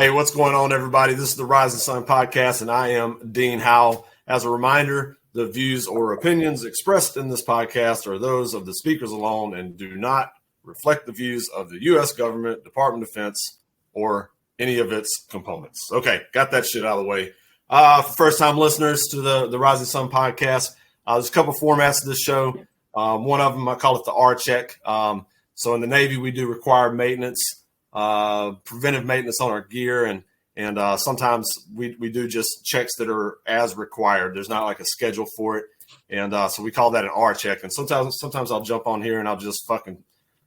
Hey, what's going on, everybody? This is the Rising Sun Podcast, and I am Dean Howell. As a reminder, the views or opinions expressed in this podcast are those of the speakers alone and do not reflect the views of the U.S. government, Department of Defense, or any of its components. Okay, got that shit out of the way. First-time listeners to the Rising Sun Podcast, there's a couple formats to this show. One of them, I call it the R check. So in the Navy, we do required maintenance. Preventive maintenance on our gear, and sometimes we do just checks that are as required. There's not like a schedule for it, and so we call that an R check. And sometimes I'll jump on here and I'll just fucking,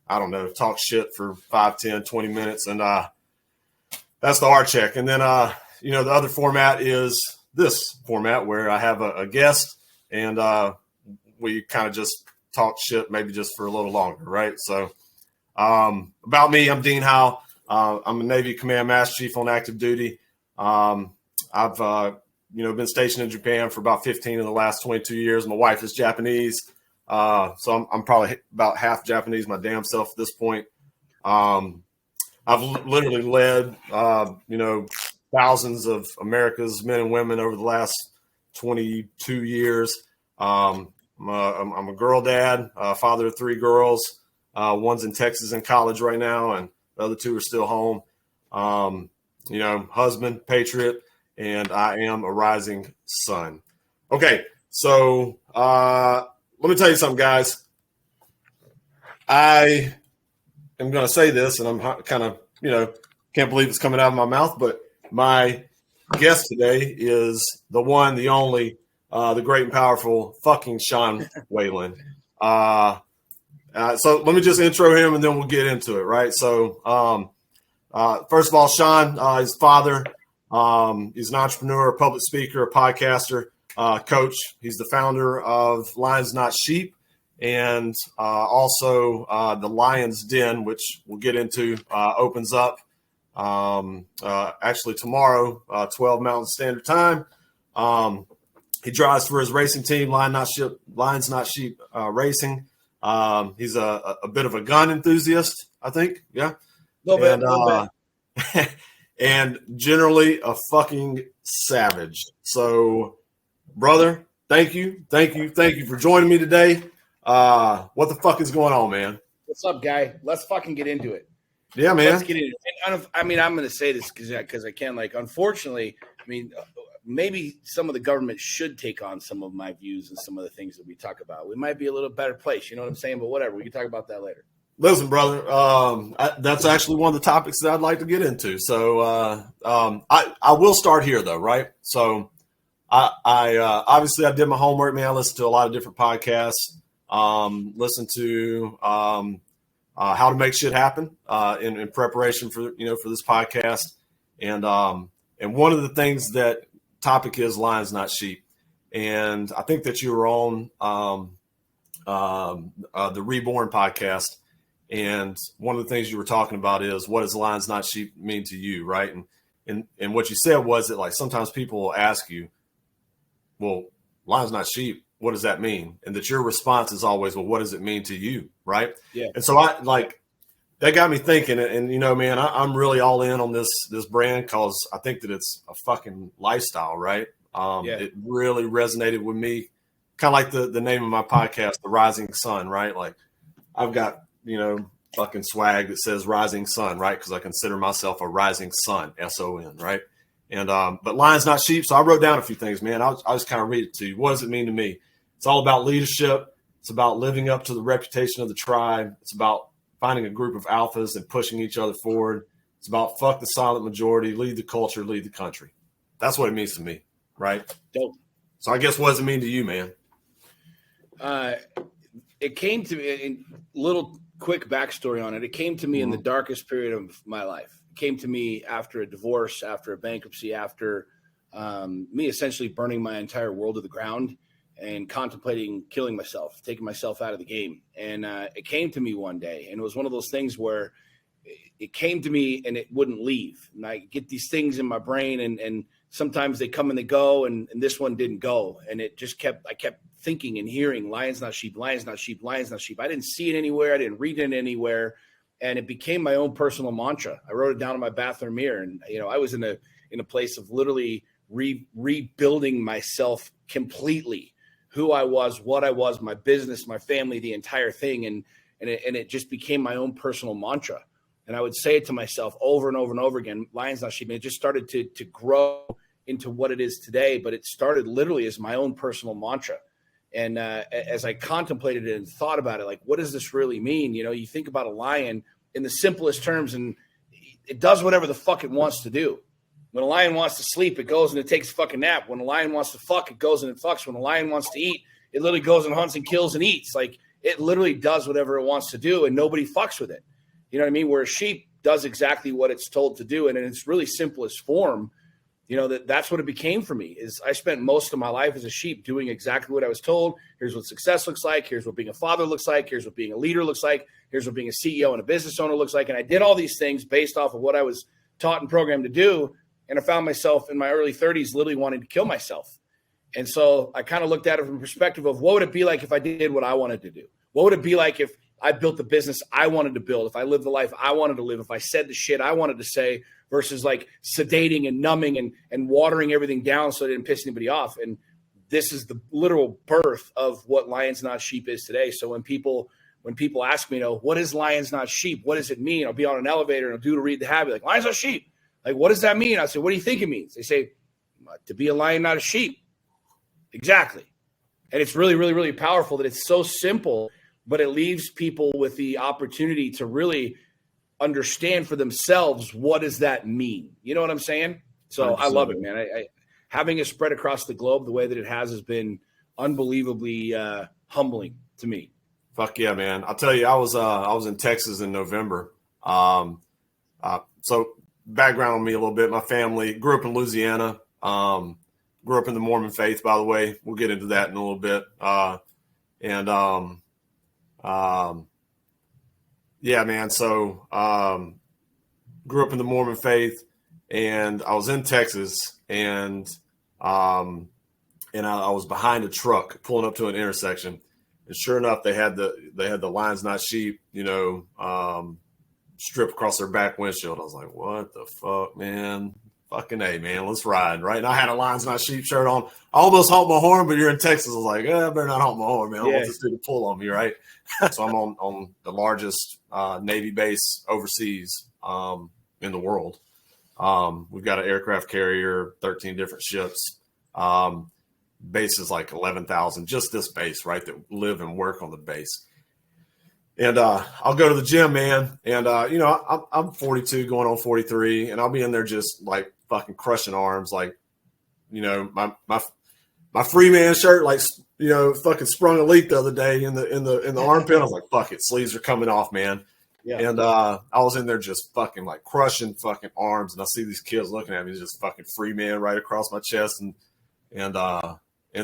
I don't know, talk shit for 5, 10, 20 minutes, and that's the R check. And then the other format is this format where I have a guest and we kind of just talk shit, maybe just for a little longer, right? So. About me, I'm Dean Howell. I'm a Navy Command Master Chief on active duty. I've been stationed in Japan for about 15 of the last 22 years. My wife is Japanese, so I'm probably about half Japanese my damn self at this point. I've literally led, thousands of America's men and women over the last 22 years. I'm a girl dad, father of 3 girls. One's in Texas in college right now, and the other 2 are still home. Husband, patriot, and I am a rising sun. Okay, so let me tell you something, guys. I am going to say this, and I'm kind of, can't believe it's coming out of my mouth, but my guest today is the one, the only, the great and powerful fucking Sean Whalen. So let me just intro him and then we'll get into it, right? So first of all, Sean, his father, he's an entrepreneur, a public speaker, a podcaster, coach. He's the founder of Lions Not Sheep and also the Lion's Den, which we'll get into, opens up actually tomorrow, 12 Mountain Standard Time. He drives for his racing team, Lions Not Sheep Racing. He's a bit of a gun enthusiast, I think. Yeah. Little bit. And generally a fucking savage. So, brother, thank you for joining me today. What the fuck is going on, man? What's up, guy? Let's fucking get into it. Yeah, man. Let's get into it. I'm going to say this because I can. Unfortunately, maybe some of the government should take on some of my views and some of the things that we talk about. We might be a little better place, you know what I'm saying? But whatever, we can talk about that later. Listen, brother, that's actually one of the topics that I'd like to get into. So I will start here, though, right? So I obviously I did my homework, man. I listened to a lot of different podcasts, listened to how to make shit happen in preparation for this podcast, and one of the things that topic is Lions Not Sheep, and I think that you were on the Reborn podcast, and one of the things you were talking about is what does Lions Not Sheep mean to you, right? And what you said was that, like, sometimes people will ask you, well, Lions Not Sheep, what does that mean? And that your response is always, well, what does it mean to you, right? Yeah. And so that got me thinking, and man, I'm really all in on this brand because I think that it's a fucking lifestyle, right? It really resonated with me, kind of like the name of my podcast, The Rising Sun, right? Like, I've got fucking swag that says Rising Sun, right? Because I consider myself a rising sun, SON, right? And but Lions Not Sheep. So I wrote down a few things, man. I'll just kind of read it to you. What does it mean to me? It's all about leadership. It's about living up to the reputation of the tribe. It's about finding a group of alphas and pushing each other forward. It's about fuck the silent majority, lead the culture, lead the country. That's what it means to me, right? Dope. So I guess what does it mean to you, man? It came to me, a little quick backstory on it. It came to me in the darkest period of my life. It came to me after a divorce, after a bankruptcy, after me essentially burning my entire world to the ground and contemplating killing myself, taking myself out of the game. And it came to me one day, and it was one of those things where it came to me and it wouldn't leave. And I get these things in my brain, and sometimes they come and they go, and this one didn't go. And it just I kept thinking and hearing Lions Not Sheep, Lions Not Sheep, Lions Not Sheep. I didn't see it anywhere. I didn't read it anywhere. and it became my own personal mantra. I wrote it down in my bathroom mirror, and I was in a place of literally rebuilding myself completely, who I was, what I was, my business, my family, the entire thing, and it just became my own personal mantra. And I would say it to myself over and over and over again. Lions Not Sheep. And it just started to grow into what it is today, but it started literally as my own personal mantra. And as I contemplated it and thought about it, like, what does this really mean? You think about a lion in the simplest terms, and it does whatever the fuck it wants to do. When a lion wants to sleep, it goes and it takes a fucking nap. When a lion wants to fuck, it goes and it fucks. When a lion wants to eat, it literally goes and hunts and kills and eats. Like, it literally does whatever it wants to do, and nobody fucks with it. You know what I mean? Where a sheep does exactly what it's told to do, and in its really simplest form, that's what it became for me. Is I spent most of my life as a sheep doing exactly what I was told. Here's what success looks like. Here's what being a father looks like. Here's what being a leader looks like. Here's what being a CEO and a business owner looks like. And I did all these things based off of what I was taught and programmed to do. And I found myself in my early 30s literally wanting to kill myself. And so I kind of looked at it from the perspective of, what would it be like if I did what I wanted to do? What would it be like if I built the business I wanted to build, if I lived the life I wanted to live, if I said the shit I wanted to say, versus like sedating and numbing and watering everything down so it didn't piss anybody off. And this is the literal birth of what Lions Not Sheep is today. So when people ask me, what is Lions Not Sheep? What does it mean? I'll be on an elevator and a dude will read the habit, like, Lions Not Sheep. Like, what does that mean? I say, what do you think it means? They say, to be a lion, not a sheep. Exactly. And it's really, really, really powerful that it's so simple, but it leaves people with the opportunity to really understand for themselves, what does that mean? You know what I'm saying? So 100%. I love it, man. I having it spread across the globe the way that it has been unbelievably humbling to me. Fuck yeah, man. I'll tell you, I was in Texas in November. So background on me a little bit. My family grew up in Louisiana, grew up in the Mormon faith, by the way. We'll get into that in a little bit. Yeah, man. So grew up in the Mormon faith, and I was in Texas, and I was behind a truck pulling up to an intersection, and sure enough, they had the Lions Not Sheep, strip across their back windshield. I was like, what the fuck, man? Fucking A, man. Let's ride, right? And I had a Lions Not Sheep shirt on. I almost honked my horn, but you're in Texas. I was like, I better not honk my horn, man. I don't want this dude to pull on me, right? So I'm on the largest Navy base overseas in the world. We've got an aircraft carrier, 13 different ships. Base is like 11,000, just this base, right, that live and work on the base. And I'll go to the gym, man. And, I'm 42 going on 43, and I'll be in there just like fucking crushing arms. Like, my free man shirt, like, fucking sprung a leak the other day in the armpit. I was like, fuck it. Sleeves are coming off, man. Yeah. And I was in there just fucking like crushing fucking arms. And I see these kids looking at me, just fucking free man right across my chest. And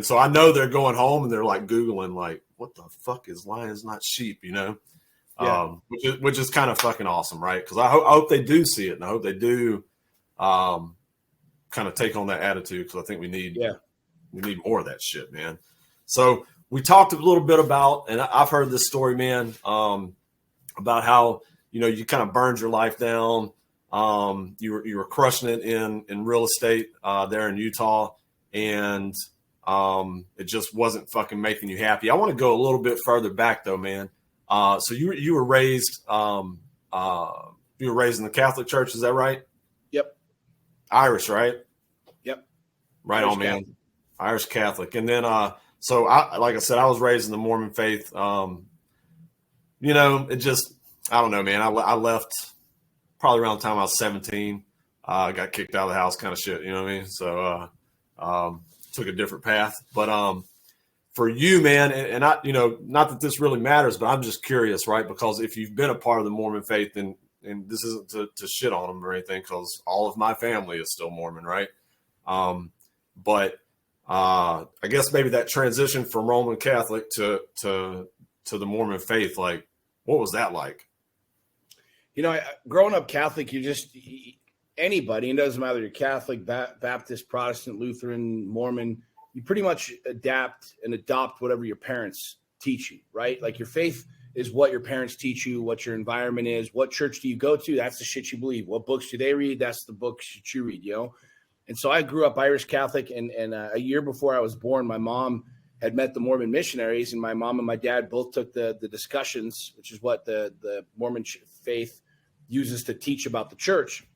so I know they're going home and they're like Googling, like, what the fuck is Lions Not Sheep, Yeah. Which is kind of fucking awesome, right? Because I hope they do see it, and I hope they do kind of take on that attitude, because I think we need more of that shit, man. So we talked a little bit about, and I've heard this story, man, about how you kind of burned your life down. You were crushing it in real estate there in Utah, and it just wasn't fucking making you happy. I want to go a little bit further back though, man. So you were raised in the Catholic Church, is that right? Yep. Irish, right? Yep. Right on, man. Catholic. Irish Catholic. And then so like I said, I was raised in the Mormon faith. It just, I don't know, man. I left probably around the time I was 17. I got kicked out of the house, kind of shit, you know what I mean? So took a different path. But for you, man, and I, not that this really matters, but I'm just curious, right? Because if you've been a part of the Mormon faith, and this isn't to shit on them or anything, because all of my family is still Mormon, right? But I guess maybe that transition from Roman Catholic to the Mormon faith, like, what was that like? Growing up Catholic, anybody, it doesn't matter, you're Catholic, Baptist, Protestant, Lutheran, Mormon, you pretty much adapt and adopt whatever your parents teach you, right? Like, your faith is what your parents teach you, what your environment is, what church do you go to? That's the shit you believe. What books do they read? That's the books that you read, And so I grew up Irish Catholic, and a year before I was born, my mom had met the Mormon missionaries, and my mom and my dad both took the discussions, which is what the Mormon faith uses to teach about the church.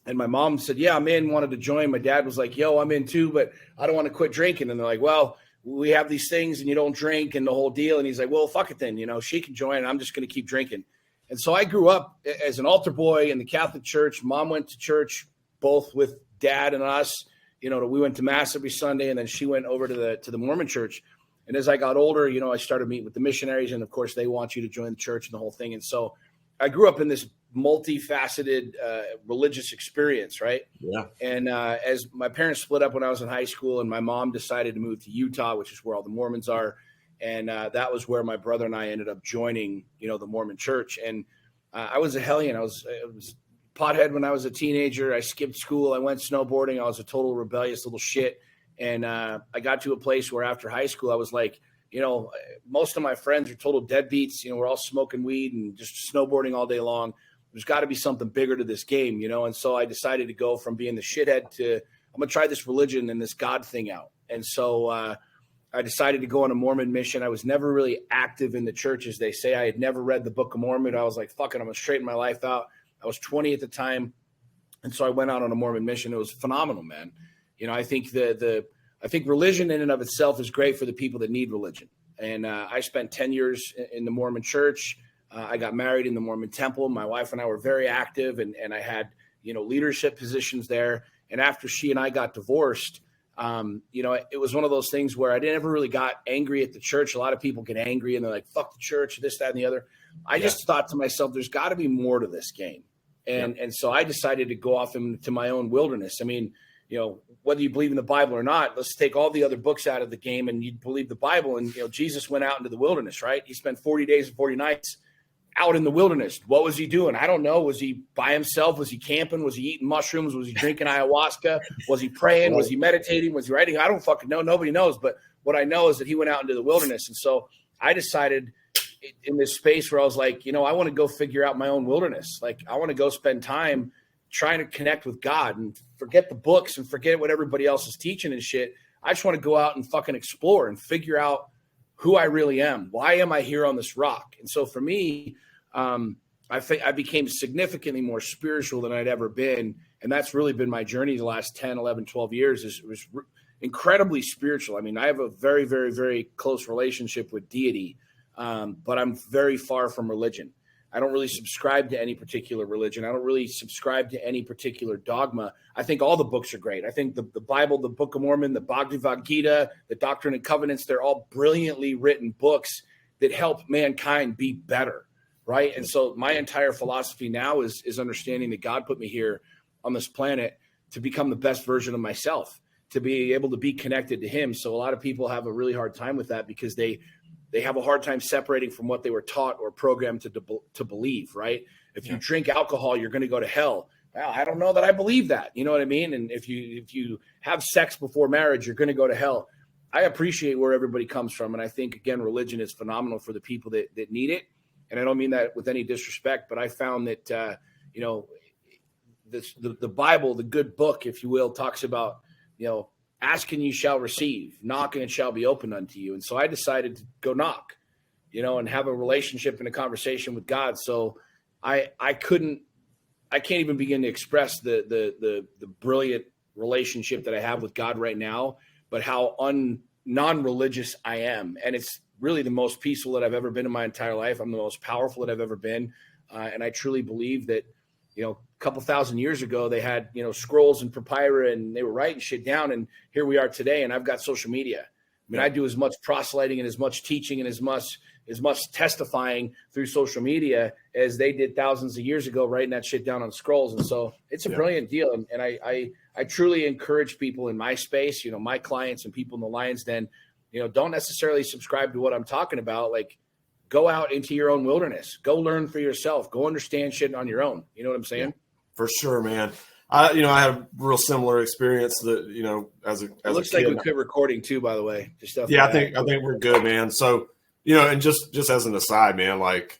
And my mom said, yeah, I'm in, wanted to join. My dad was like, yo, I'm in too, but I don't want to quit drinking. And they're like, well, we have these things and you don't drink and the whole deal. And he's like, well, fuck it then. She can join and I'm just going to keep drinking. And so I grew up as an altar boy in the Catholic Church. Mom went to church both with dad and us. We went to mass every Sunday, and then she went over to the Mormon church. And as I got older, I started meeting with the missionaries, and of course they want you to join the church and the whole thing. And so I grew up in this multifaceted religious experience, right? Yeah. And as my parents split up when I was in high school, and my mom decided to move to Utah, which is where all the Mormons are. And that was where my brother and I ended up joining, the Mormon church. And I was a hellion. I was pothead when I was a teenager. I skipped school. I went snowboarding. I was a total rebellious little shit. And I got to a place where after high school, I was like, most of my friends are total deadbeats. We're all smoking weed and just snowboarding all day long. There's got to be something bigger to this game, And so I decided to go from being the shithead to I'm going to try this religion and this God thing out. And so I decided to go on a Mormon mission. I was never really active in the church, as they say. I had never read the Book of Mormon. I was like, fuck it, I'm going to straighten my life out. I was 20 at the time. And so I went out on a Mormon mission. It was phenomenal, man. I think I think religion in and of itself is great for the people that need religion. And I spent 10 years in the Mormon church. I got married in the Mormon temple. My wife and I were very active, and I had, leadership positions there. And after she and I got divorced, it was one of those things where I never really got angry at the church. A lot of people get angry and they're like, fuck the church, this, that, and the other. I just thought to myself, there's got to be more to this game. And so I decided to go off into my own wilderness. I mean, whether you believe in the Bible or not, let's take all the other books out of the game and you believe the Bible. And, Jesus went out into the wilderness, right? He spent 40 days and 40 nights out in the wilderness. What was he doing? I don't know. Was he by himself? Was he camping? Was he eating mushrooms? Was he drinking ayahuasca? Was he praying? Was he meditating? Was he writing? I don't fucking know. Nobody knows. But what I know is that he went out into the wilderness. And so I decided in this space where I was like, I want to go figure out my own wilderness. Like, I want to go spend time trying to connect with God and forget the books and forget what everybody else is teaching and shit. I just want to go out and fucking explore and figure out who I really am. Why am I here on this rock? And so for me, I think I became significantly more spiritual than I'd ever been. And that's really been my journey the last 10, 11, 12 years. It was incredibly spiritual. I mean, I have a very, very, very close relationship with deity, but I'm very far from religion. I don't really subscribe to any particular religion. I don't really subscribe to any particular dogma. I think all the books are great. I think the Bible, the Book of Mormon, the Bhagavad Gita, the Doctrine and Covenants, they're all brilliantly written books that help mankind be better, right? And so my entire philosophy now is understanding that God put me here on this planet to become the best version of myself, to be able to be connected to him. So a lot of people have a really hard time with that because they have a hard time separating from what they were taught or programmed to believe, right? If you drink alcohol, you're going to go to hell. Well, I don't know that I believe that. You know what I mean? And if you have sex before marriage, you're going to go to hell. I appreciate where everybody comes from. And I think, again, religion is phenomenal for the people that need it. And I don't mean that with any disrespect, but I found that, the Bible, the good book, if you will, talks about, ask and you shall receive, knock and it shall be opened unto you. And so I decided to go knock, and have a relationship and a conversation with God. So I can't even begin to express the brilliant relationship that I have with God right now, but how non-religious I am. And it's really the most peaceful that I've ever been in my entire life. I'm the most powerful that I've ever been. And I truly believe that, a couple thousand years ago, they had, scrolls and papyri and they were writing shit down. And here we are today. And I've got social media. I mean, I do as much proselyting and as much teaching and as much testifying through social media as they did thousands of years ago, writing that shit down on scrolls. And so it's a brilliant deal. And I truly encourage people in my space, my clients and people in the Lion's Den, don't necessarily subscribe to what I'm talking about. Like, go out into your own wilderness, go learn for yourself, go understand shit on your own. You know what I'm saying? Yeah, for sure, man. I had a real similar experience that, as a looks kid. Like we quit recording too, by the way. I think we're good, man. So, And just as an aside, man, like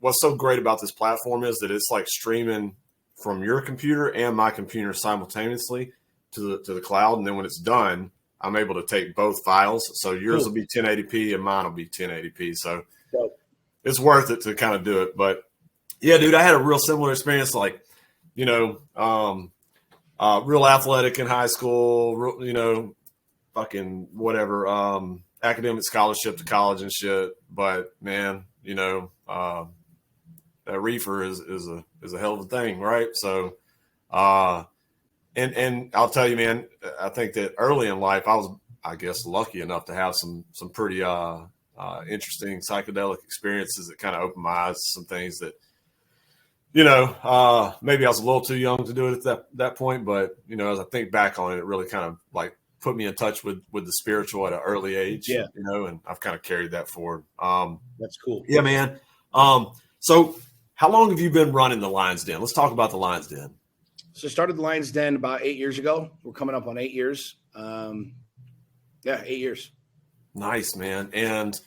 what's so great about this platform is that it's like streaming from your computer and my computer simultaneously to the cloud. And then when it's done, I'm able to take both files. So yours will be 1080p and mine will be 1080p. So it's worth it to kind of do it. But yeah, dude, I had a real similar experience. Like, real athletic in high school, real, fucking whatever, academic scholarship to college and shit. But man, that reefer is a hell of a thing, right? So, and I'll tell you, man, I think that early in life, I was, I guess, lucky enough to have some pretty interesting psychedelic experiences that kind of opened my eyes to some things that, maybe I was a little too young to do it at that point. But, as I think back on it, it really kind of like put me in touch with the spiritual at an early age, and I've kind of carried that forward. That's cool. Yeah, man. So how long have you been running the Lion's Den? Let's talk about the Lion's Den. So I started the Lion's Den about 8 years ago. We're coming up on 8 years. 8 years. Nice, man. And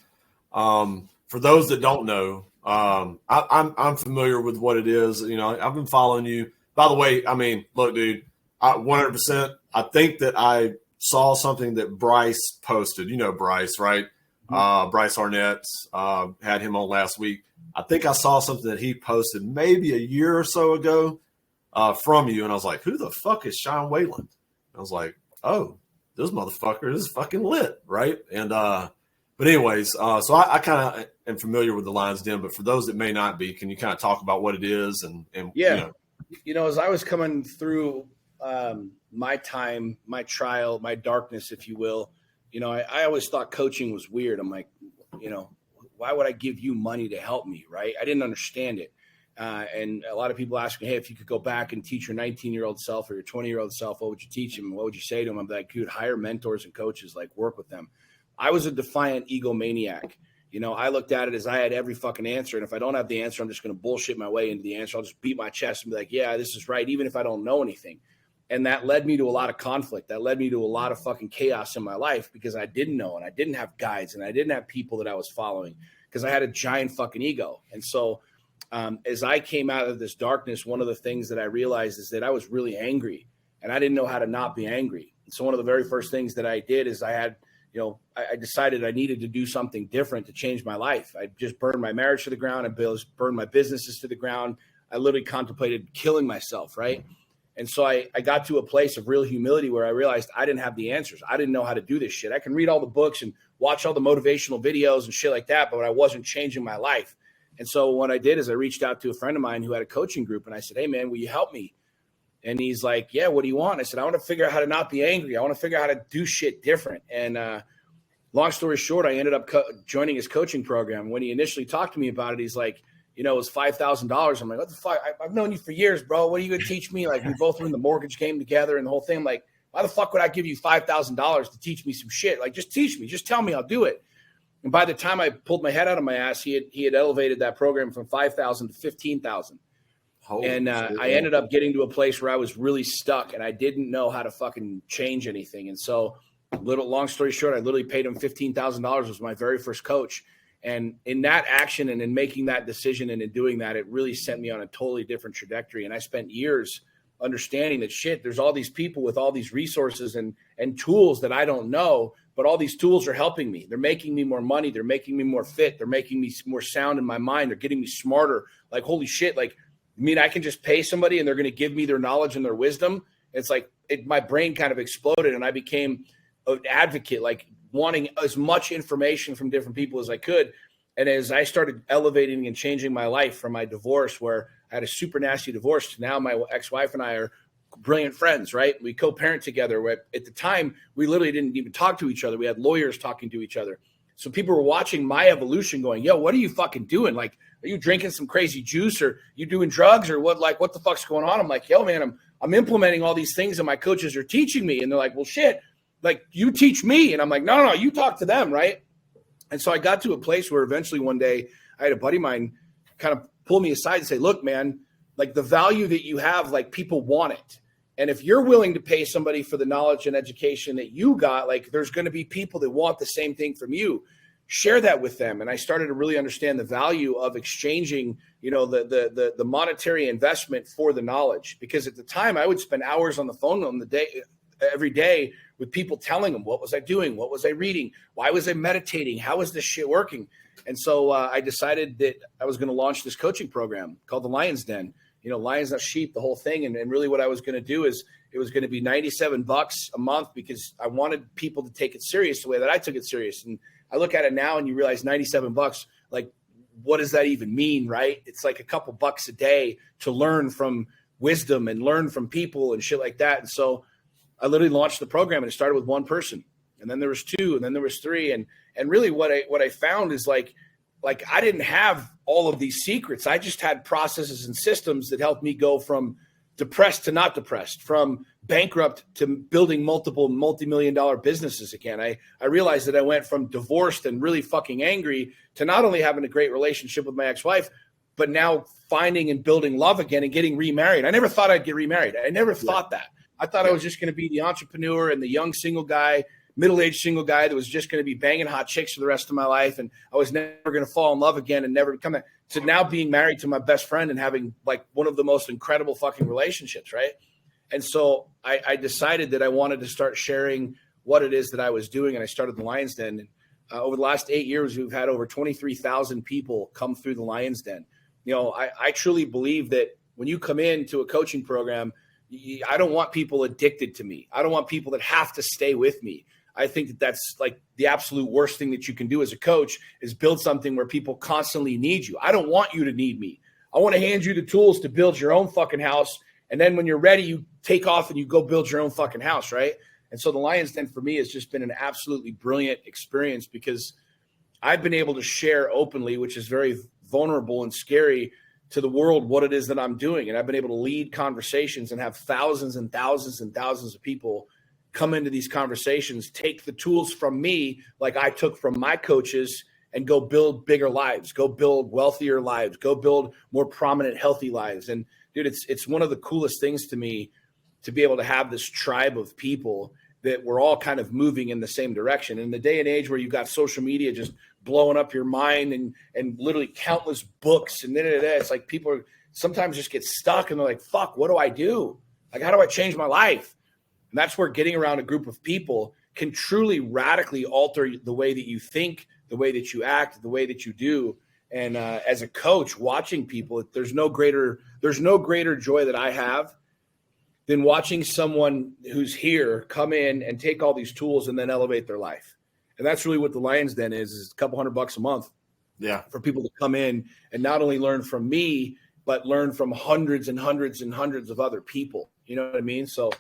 for those that don't know, I'm familiar with what it is. I've been following you. By the way, I mean, look, dude, 100%. I think that I saw something that Bryce posted. Bryce, right? Mm-hmm. Bryce Arnett, had him on last week. I think I saw something that he posted maybe a year or so ago from you. And I was like, who the fuck is Sean Whalen? I was like, oh, this motherfucker is fucking lit, right? And but anyways, so I kind of am familiar with the Lion's Den, but for those that may not be, can you kind of talk about what it is? And yeah, as I was coming through my time, my trial, my darkness, if you will, I always thought coaching was weird. I'm like, why would I give you money to help me, right? I didn't understand it. And a lot of people ask me, hey, if you could go back and teach your 19-year-old self or your 20-year-old self, what would you teach him? What would you say to him? I'm like, dude, hire mentors and coaches, like work with them. I was a defiant egomaniac. I looked at it as I had every fucking answer. And if I don't have the answer, I'm just going to bullshit my way into the answer. I'll just beat my chest and be like, yeah, this is right, even if I don't know anything. And that led me to a lot of conflict. That led me to a lot of fucking chaos in my life because I didn't know and I didn't have guides and I didn't have people that I was following because I had a giant fucking ego. And so as I came out of this darkness, one of the things that I realized is that I was really angry and I didn't know how to not be angry. And so one of the very first things that I did is I decided I needed to do something different to change my life. I just burned my marriage to the ground. I burned my businesses to the ground. I literally contemplated killing myself, right? And so I got to a place of real humility where I realized I didn't have the answers. I didn't know how to do this shit. I can read all the books and watch all the motivational videos and shit like that, but I wasn't changing my life. And so what I did is I reached out to a friend of mine who had a coaching group, and I said, hey, man, will you help me? And he's like, yeah, what do you want? I said, I want to figure out how to not be angry. I want to figure out how to do shit different. And long story short, I ended up joining his coaching program. When he initially talked to me about it, he's like, it was $5,000. I'm like, what the fuck? I've known you for years, bro. What are you going to teach me? Like, we both were in the mortgage game together and the whole thing. I'm like, why the fuck would I give you $5,000 to teach me some shit? Like, just teach me. Just tell me, I'll do it. And by the time I pulled my head out of my ass, he had elevated that program from 5,000 to 15,000. And I ended up getting to a place where I was really stuck and I didn't know how to fucking change anything. And so long story short, I literally paid him $15,000 was my very first coach. And in that action and in making that decision and in doing that, it really sent me on a totally different trajectory. And I spent years understanding that there's all these people with all these resources and tools that I don't know, but all these tools are helping me. They're making me more money. They're making me more fit. They're making me more sound in my mind. They're getting me smarter. Like, holy shit. Like, I can just pay somebody and they're going to give me their knowledge and their wisdom. It's like my brain kind of exploded and I became an advocate, like wanting as much information from different people as I could. And as I started elevating and changing my life from my divorce, where I had a super nasty divorce, to now my ex-wife and I are brilliant friends, right? We co-parent together. Where at the time, we literally didn't even talk to each other. We had lawyers talking to each other. So people were watching my evolution going, yo, what are you fucking doing? Like, are you drinking some crazy juice or you doing drugs or what? Like, what the fuck's going on? I'm like, yo, man, I'm implementing all these things that my coaches are teaching me. And they're like, well, shit, like you teach me. And I'm like, no, you talk to them, right? And so I got to a place where eventually one day I had a buddy of mine kind of pull me aside and say, look, man, like the value that you have, like people want it. And if you're willing to pay somebody for the knowledge and education that you got, like there's going to be people that want the same thing from you. share that with them. And I started to really understand the value of exchanging, the monetary investment for the knowledge. Because at the time I would spend hours on the phone every day with people telling them, what was I doing? What was I reading? Why was I meditating? How is this shit working? And so I decided that I was going to launch this coaching program called the Lion's Den. Lions, not sheep, the whole thing. And really what I was going to do is it was going to be $97 a month, because I wanted people to take it serious the way that I took it serious. And I look at it now and you realize $97, like, what does that even mean, right? It's like a couple bucks a day to learn from wisdom and learn from people and shit like that. And so I literally launched the program, and it started with one person, and then there was two, and then there was three. And really what I found is like I didn't have all of these secrets. I just had processes and systems that helped me go from depressed to not depressed, from bankrupt to building multiple multi-million-dollar businesses again. I realized that I went from divorced and really fucking angry to not only having a great relationship with my ex-wife, but now finding and building love again and getting remarried. I never thought I'd get remarried. I never thought that. I thought I was just going to be the entrepreneur and the young single guy, middle-aged single guy that was just going to be banging hot chicks for the rest of my life. And I was never going to fall in love again and never come back to now being married to my best friend and having like one of the most incredible fucking relationships. Right. And so I decided that I wanted to start sharing what it is that I was doing. And I started the Lion's Den. And over the last 8 years, we've had over 23,000 people come through the Lion's Den. I truly believe that when you come into a coaching program, I don't want people addicted to me. I don't want people that have to stay with me. I think that that's like the absolute worst thing that you can do as a coach is build something where people constantly need you. I don't want you to need me. I want to hand you the tools to build your own fucking house. And then when you're ready, you take off and you go build your own fucking house, right? And so the Lion's Den for me has just been an absolutely brilliant experience, because I've been able to share openly, which is very vulnerable and scary to the world, what it is that I'm doing. And I've been able to lead conversations and have thousands and thousands and thousands of people come into these conversations, take the tools from me, like I took from my coaches, and go build bigger lives, go build wealthier lives, go build more prominent, healthy lives. And dude, it's one of the coolest things to me to be able to have this tribe of people that we're all kind of moving in the same direction. In the day and age where you've got social media just blowing up your mind and literally countless books and it's like people are sometimes just get stuck and they're like, fuck, what do I do? Like, how do I change my life? And that's where getting around a group of people can truly radically alter the way that you think, the way that you act, the way that you do. And as a coach, watching people, there's no greater joy that I have than watching someone who's here come in and take all these tools and then elevate their life. And that's really what the Lion's Den is a couple $100 a month. Yeah. For people to come in and not only learn from me, but learn from hundreds and hundreds and hundreds of other people. You know what I mean? So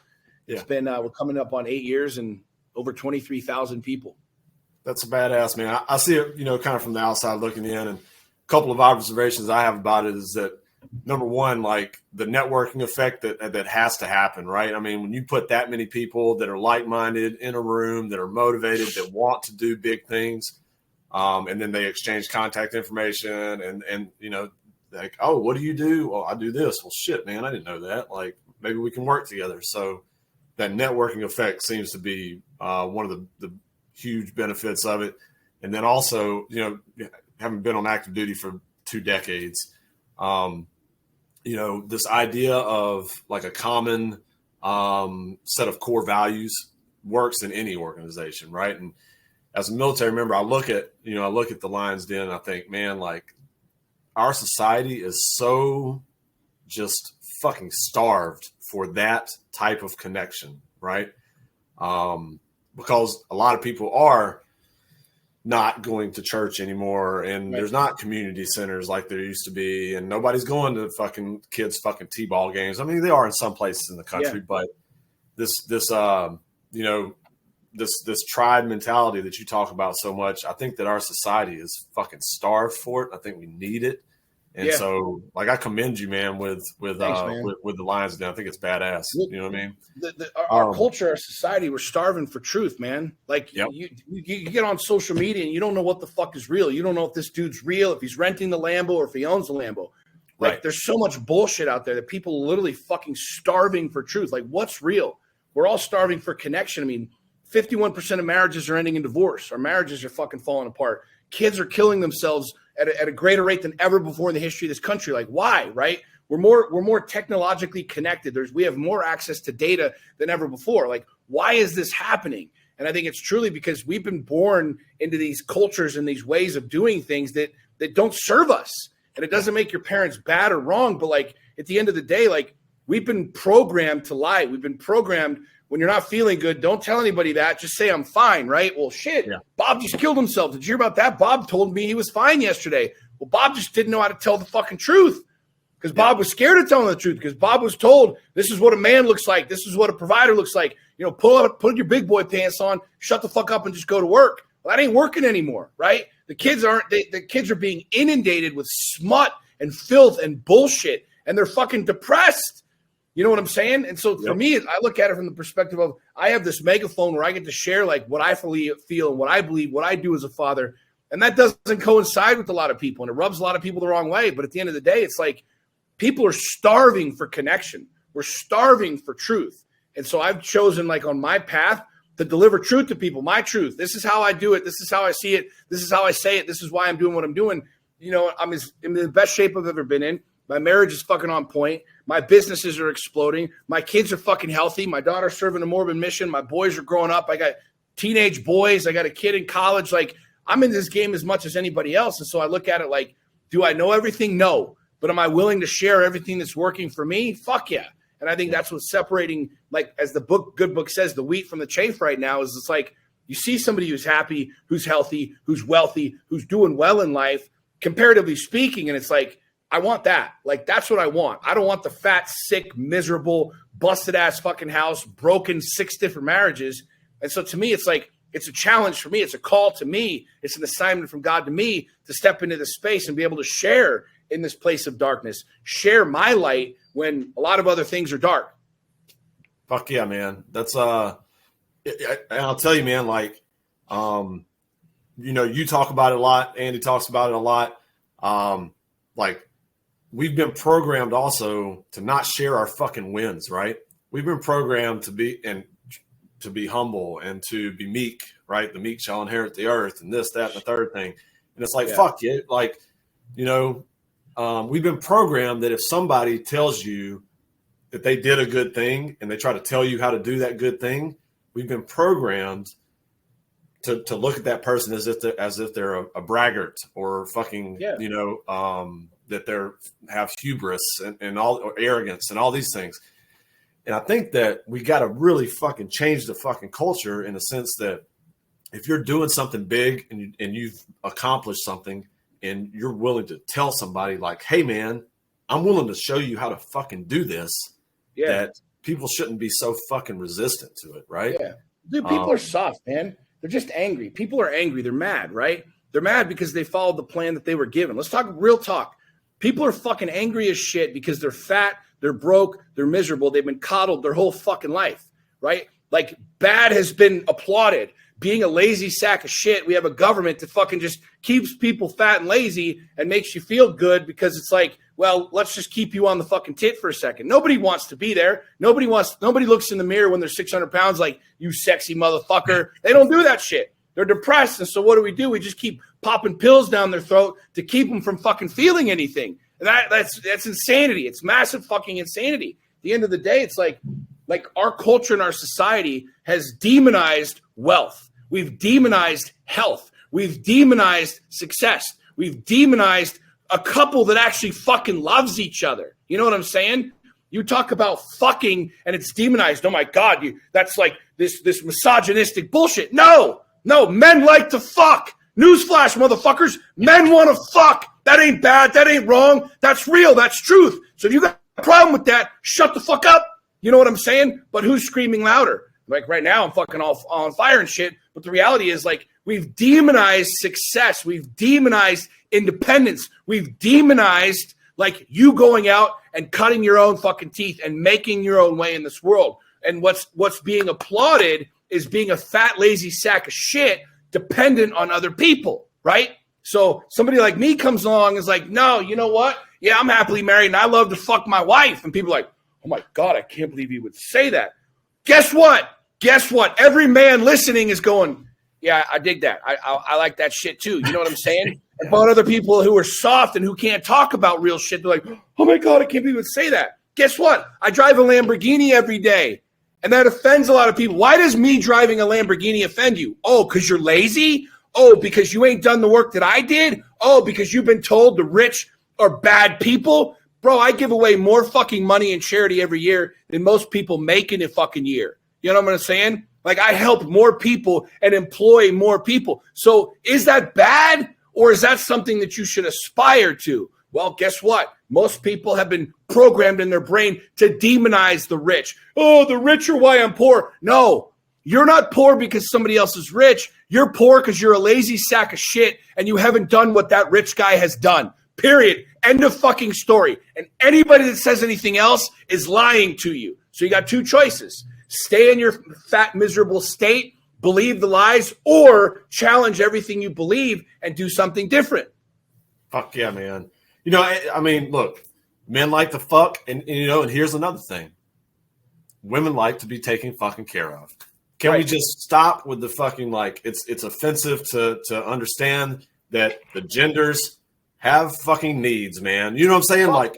it's been, we're coming up on 8 years and over 23,000 people. That's a badass, man. I see it, kind of from the outside looking in, and a couple of observations I have about it is that, number one, like the networking effect that has to happen, right? I mean, when you put that many people that are like-minded in a room, that are motivated, that want to do big things, and then they exchange contact information and like, oh, what do you do? Well, I do this. Well, shit, man, I didn't know that. Like, maybe we can work together. So that networking effect seems to be one of the huge benefits of it. And then also, having been on active duty for 2 decades, this idea of like a common set of core values works in any organization, right? And as a military member, I look at the Lion's Den and I think, man, like our society is so just fucking starved for that type of connection, right? Because a lot of people are not going to church anymore, and there's not community centers like there used to be, and nobody's going to fucking kids' fucking T-ball games. I mean, they are in some places in the country, but this tribe mentality that you talk about so much, I think that our society is fucking starved for it. I think we need it. And so, like, I commend you, man, with the Lions Den. I think it's badass. You know what I mean? Our culture, our society, we're starving for truth, man. Like, you get on social media and you don't know what the fuck is real. You don't know if this dude's real, if he's renting the Lambo or if he owns the Lambo. Like, there's so much bullshit out there that people are literally fucking starving for truth. Like, what's real? We're all starving for connection. I mean, 51% of marriages are ending in divorce. Our marriages are fucking falling apart. kids are killing themselves at a greater rate than ever before in the history of this country. Like, why, right? We're more technologically connected. We have more access to data than ever before. Like, why is this happening? And I think it's truly because we've been born into these cultures and these ways of doing things that don't serve us. And it doesn't make your parents bad or wrong, but like at the end of the day, like we've been programmed to lie. We've been programmed when you're not feeling good, don't tell anybody that. Just say I'm fine, right? Well, shit, yeah. Bob just killed himself. Did you hear about that? Bob told me he was fine yesterday. Well, Bob just didn't know how to tell the fucking truth because Bob was scared of telling the truth because Bob was told this is what a man looks like. This is what a provider looks like. You know, put your big boy pants on, shut the fuck up and just go to work. Well, that ain't working anymore, right? The kids are being inundated with smut and filth and bullshit, and they're fucking depressed. You know what I'm saying? And so for me, I look at it from the perspective of I have this megaphone where I get to share like what I feel and what I believe, what I do as a father. And that doesn't coincide with a lot of people, and it rubs a lot of people the wrong way. But at the end of the day, it's like people are starving for connection. We're starving for truth. And so I've chosen like on my path to deliver truth to people, my truth. This is how I do it. This is how I see it. This is how I say it. This is why I'm doing what I'm doing. You know, I'm in the best shape I've ever been in. My marriage is fucking on point. My businesses are exploding. My kids are fucking healthy. My daughter's serving a morbid mission. My boys are growing up. I got teenage boys. I got a kid in college. Like I'm in this game as much as anybody else. And so I look at it like, do I know everything? No. But am I willing to share everything that's working for me? Fuck yeah. And I think that's what's separating, like as the good book says, the wheat from the chaff right now is it's like you see somebody who's happy, who's healthy, who's wealthy, who's doing well in life, comparatively speaking. And it's like, I want that. Like, that's what I want. I don't want the fat, sick, miserable, busted ass fucking house, broken 6 different marriages. And so to me, it's like, it's a challenge for me. It's a call to me. It's an assignment from God to me to step into this space and be able to share in this place of darkness, share my light when a lot of other things are dark. Fuck yeah, man. That's, I'll tell you, man, like, you know, you talk about it a lot. Andy talks about it a lot. Like, we've been programmed also to not share our fucking wins, right? We've been programmed to be humble and to be meek, right? The meek shall inherit the earth and this, that, and the third thing. And it's like, fuck it. Like, you know, we've been programmed that if somebody tells you that they did a good thing and they try to tell you how to do that good thing, we've been programmed to look at that person as if they're a braggart or fucking, you know, that they're have hubris and all or arrogance and all these things. And I think that we got to really fucking change the fucking culture in the sense that if you're doing something big and you've accomplished something and you're willing to tell somebody like, hey man, I'm willing to show you how to fucking do this, that people shouldn't be so fucking resistant to it. Right. Yeah. Dude, people are soft, man. They're just angry. People are angry. They're mad, right? They're mad because they followed the plan that they were given. Let's talk real talk. People are fucking angry as shit because they're fat, they're broke, they're miserable. They've been coddled their whole fucking life, right? Like bad has been applauded. Being a lazy sack of shit, we have a government that fucking just keeps people fat and lazy and makes you feel good because it's like, well, let's just keep you on the fucking tit for a second. Nobody wants to be there. Nobody looks in the mirror when they're 600 pounds like, you sexy motherfucker. They don't do that shit. They're depressed. And so what do? We just keep popping pills down their throat to keep them from fucking feeling anything. And that's insanity. It's massive fucking insanity. At the end of the day, it's like our culture and our society has demonized wealth. We've demonized health. We've demonized success. We've demonized a couple that actually fucking loves each other. You know what I'm saying? You talk about fucking and it's demonized. Oh my God, that's like this misogynistic bullshit. No, men like to fuck. Newsflash, motherfuckers. Men want to fuck. That ain't bad. That ain't wrong. That's real. That's truth. So if you got a problem with that, shut the fuck up. You know what I'm saying? But who's screaming louder? Like right now, I'm fucking all on fire and shit. But the reality is like we've demonized success. We've demonized independence. We've demonized like you going out and cutting your own fucking teeth and making your own way in this world. And what's being applauded is being a fat, lazy sack of shit dependent on other people, right? So somebody like me comes along and is like, no, you know what? Yeah, I'm happily married and I love to fuck my wife. And people are like, oh my God, I can't believe you would say that. Guess what? Every man listening is going, Yeah, I dig that. I like that shit too. You know what I'm saying? About other people who are soft and who can't talk about real shit. They're like, oh my God, I can't believe you would say that. Guess what? I drive a Lamborghini every day. And that offends a lot of people. Why does me driving a Lamborghini offend you? Oh, because you're lazy? Oh, because you ain't done the work that I did? Oh, because you've been told the rich are bad people? Bro, I give away more fucking money in charity every year than most people make in a fucking year. You know what I'm saying? Like, I help more people and employ more people. So is that bad, or is that something that you should aspire to? Well, guess what? Most people have been programmed in their brain to demonize the rich. Oh, the rich are why I'm poor. No, you're not poor because somebody else is rich. You're poor because you're a lazy sack of shit and you haven't done what that rich guy has done. Period. End of fucking story. And anybody that says anything else is lying to you. So you got two choices. Stay in your fat, miserable state, believe the lies, or challenge everything you believe and do something different. Fuck yeah, man. You know, I mean, look, men like to fuck, and you know, and here's another thing. Women like to be taken fucking care of. Can we just stop with the fucking, like, it's offensive to understand that the genders have fucking needs, man. You know what I'm saying? Like,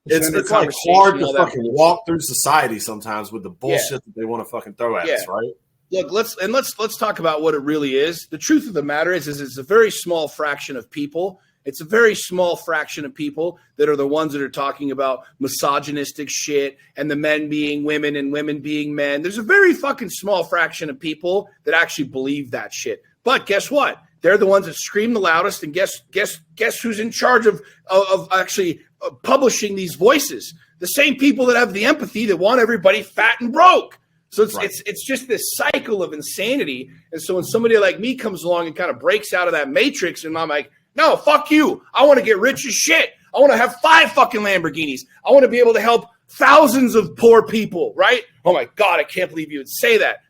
it's like hard to fucking walk through society sometimes with the bullshit that they want to fucking throw at us, right? Look, let's talk about what it really is. The truth of the matter is it's a very small fraction of people. It's a very small fraction of people that are the ones that are talking about misogynistic shit and the men being women and women being men. There's a very fucking small fraction of people that actually believe that shit. But guess what? They're the ones that scream the loudest, and guess who's in charge of actually publishing these voices? The same people that have the empathy that want everybody fat and broke. So it's just this cycle of insanity. And so when somebody like me comes along and kind of breaks out of that matrix, and I'm like, no, fuck you. I want to get rich as shit. I want to have 5 fucking Lamborghinis. I want to be able to help thousands of poor people, right? Oh my God, I can't believe you would say that.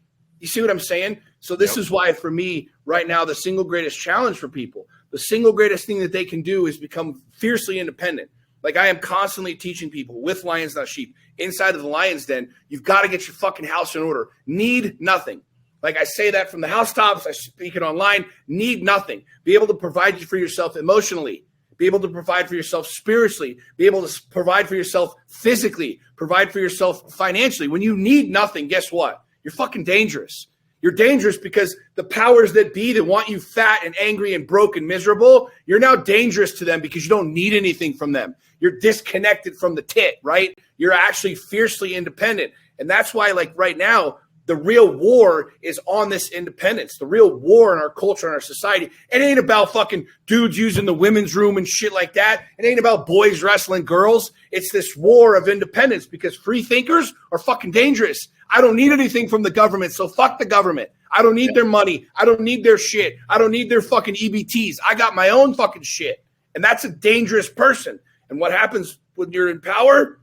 You see what I'm saying? So this is why, for me, right now, the single greatest challenge for people, the single greatest thing that they can do is become fiercely independent. Like, I am constantly teaching people with Lions Not Sheep, inside of the Lion's Den, you've got to get your fucking house in order. Need nothing. Like, I say that from the housetops, I speak it online, need nothing. Be able to provide for yourself emotionally, be able to provide for yourself spiritually, be able to provide for yourself physically, provide for yourself financially. When you need nothing, guess what? You're fucking dangerous. You're dangerous because the powers that be that want you fat and angry and broke and miserable, you're now dangerous to them because you don't need anything from them. You're disconnected from the tit, right? You're actually fiercely independent. And that's why, like, right now, the real war is on this independence. The real war in our culture and our society. It ain't about fucking dudes using the women's room and shit like that. It ain't about boys wrestling girls. It's this war of independence because free thinkers are fucking dangerous. I don't need anything from the government, so fuck the government. I don't need their money. I don't need their shit. I don't need their fucking EBTs. I got my own fucking shit. And that's a dangerous person. And what happens when you're in power?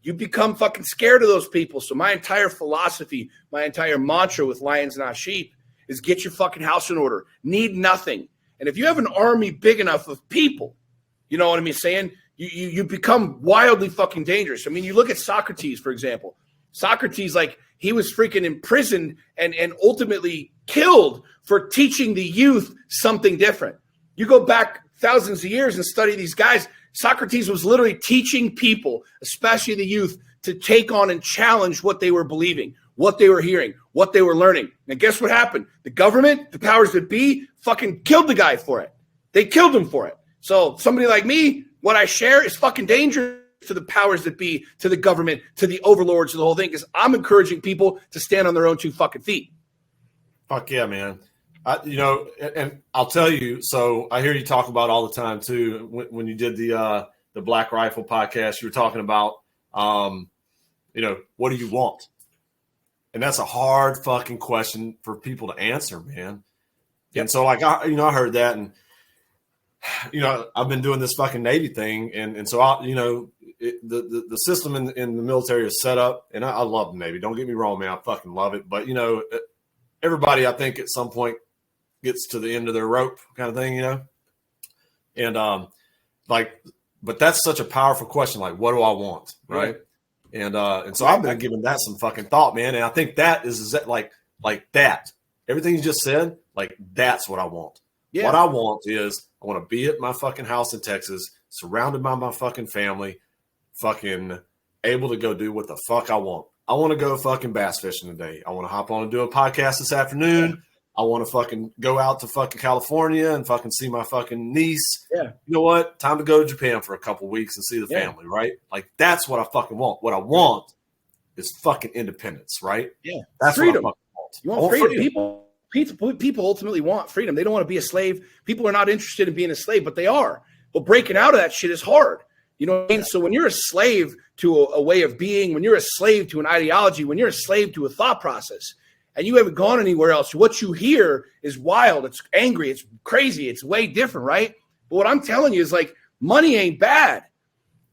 You become fucking scared of those people. So my entire philosophy, my entire mantra with Lions Not Sheep is get your fucking house in order. Need nothing. And if you have an army big enough of people, you know what I mean saying? You become wildly fucking dangerous. I mean, you look at Socrates, for example. Socrates, like, he was freaking imprisoned and ultimately killed for teaching the youth something different. You go back thousands of years and study these guys. Socrates was literally teaching people, especially the youth, to take on and challenge what they were believing, what they were hearing, what they were learning. And guess what happened? The government, the powers that be, fucking killed the guy for it. They killed him for it. So somebody like me, what I share is fucking dangerous to the powers that be, to the government, to the overlords, to the whole thing, because I'm encouraging people to stand on their own 2 fucking feet. Fuck yeah, man. You know, and I'll tell you, so I hear you talk about all the time too. When you did the Black Rifle podcast, you were talking about, you know, what do you want? And that's a hard fucking question for people to answer, man. Yep. And so, like, I heard that, and you know, I've been doing this fucking Navy thing, and so the system in the military is set up, and I love the Navy. Don't get me wrong, man, I fucking love it. But you know, everybody, I think, at some point gets to the end of their rope, kind of thing, you know. And but that's such a powerful question. Like, what do I want, right? And so I've been giving that some fucking thought, man. And I think that is like that. everything you just said, like, that's what I want. Yeah. What I want is I want to be at my fucking house in Texas, surrounded by my fucking family, fucking able to go do what the fuck I want. I want to go fucking bass fishing today. I want to hop on and do a podcast this afternoon. Yeah. I want to fucking go out to fucking California and fucking see my fucking niece. Yeah. You know what? Time to go to Japan for a couple weeks and see the family, right? Like, that's what I fucking want. What I want is fucking independence, right? Yeah. That's freedom. What I fucking want. You want freedom. People ultimately want freedom. They don't want to be a slave. People are not interested in being a slave, but they are. But breaking out of that shit is hard. You know what I mean? So when you're a slave to a way of being, when you're a slave to an ideology, when you're a slave to a thought process, and you haven't gone anywhere else, what you hear is wild. It's angry. It's crazy. It's way different, right? But what I'm telling you is, like, money ain't bad.